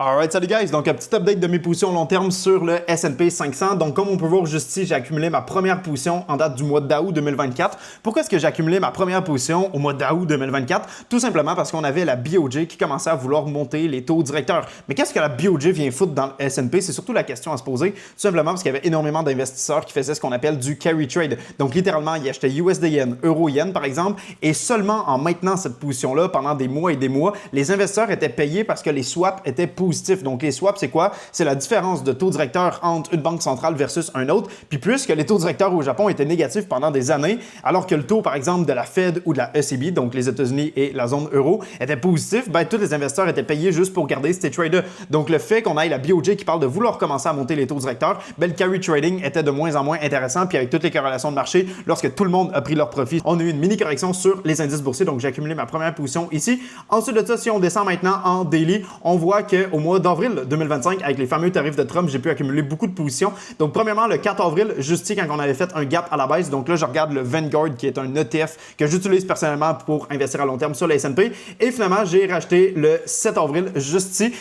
Alright, salut guys! Donc, un petit update de mes positions long terme sur le S&P 500. Donc, comme on peut voir juste ici, j'ai accumulé ma première position en date du mois d'août 2024. Pourquoi est-ce que j'ai accumulé ma première position au mois d'août 2024? Tout simplement parce qu'on avait la BOJ qui commençait à vouloir monter les taux directeurs. Mais qu'est-ce que la BOJ vient foutre dans le S&P? C'est surtout la question à se poser. Tout simplement parce qu'il y avait énormément d'investisseurs qui faisaient ce qu'on appelle du carry trade. Donc, littéralement, ils achetaient USD Yen, Euro Yen par exemple, et seulement en maintenant cette position-là pendant des mois et des mois, les investisseurs étaient payés parce que les swaps étaient positifs. Donc, les swaps, c'est quoi? C'est la différence de taux directeur entre une banque centrale versus un autre. Puis plus que les taux directeurs au Japon étaient négatifs pendant des années, alors que le taux, par exemple, de la Fed ou de la ECB, donc les États-Unis et la zone euro, était positif, ben, tous les investisseurs étaient payés juste pour garder ces trades-là. Donc, le fait qu'on ait la BOJ qui parle de vouloir commencer à monter les taux directeurs, ben, le carry trading était de moins en moins intéressant. Puis avec toutes les corrélations de marché, lorsque tout le monde a pris leur profit, on a eu une mini correction sur les indices boursiers. Donc, j'ai accumulé ma première position ici. Ensuite de ça, si on descend maintenant en daily, on voit qu'au mois d'avril 2025, avec les fameux tarifs de Trump, j'ai pu accumuler beaucoup de positions. Donc, premièrement, le 4 avril, juste ici, quand on avait fait un gap à la baisse, donc là, je regarde le Vanguard, qui est un ETF que j'utilise personnellement pour investir à long terme sur le S&P. Et finalement, j'ai racheté le 7 avril, juste ici.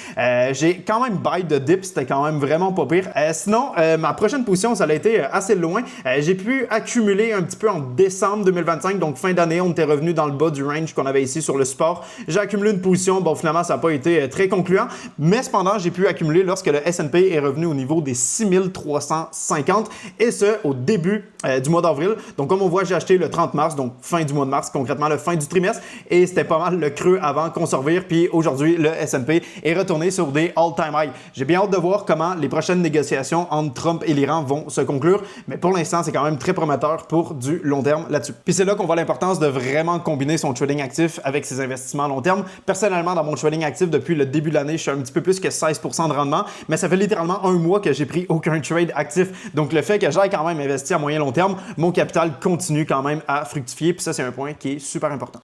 J'ai quand même buy de dip, c'était quand même vraiment pas pire. Sinon, ma prochaine position, ça a été assez loin. J'ai pu accumuler un petit peu en décembre 2025, donc fin d'année, on était revenu dans le bas du range qu'on avait ici sur le support. J'ai accumulé une position, bon, finalement, ça n'a pas été très concluant, mais cependant, j'ai pu accumuler lorsque le S&P est revenu au niveau des 6350 et ce, au début du mois d'avril. Donc, comme on voit, j'ai acheté le 30 mars, donc fin du mois de mars, concrètement le fin du trimestre, et c'était pas mal le creux avant qu'on se revire, puis aujourd'hui, le S&P est retourné sur des all-time high. J'ai bien hâte de voir comment les prochaines négociations entre Trump et l'Iran vont se conclure, mais pour l'instant, c'est quand même très prometteur pour du long terme là-dessus. Puis c'est là qu'on voit l'importance de vraiment combiner son trading actif avec ses investissements à long terme. Personnellement, dans mon trading actif, depuis le début de l'année, je suis un petit peu plus que 16% de rendement, mais ça fait littéralement un mois que j'ai pris aucun trade actif. Donc, le fait que j'aille quand même investi à moyen long terme, mon capital continue quand même à fructifier, puis ça, c'est un point qui est super important.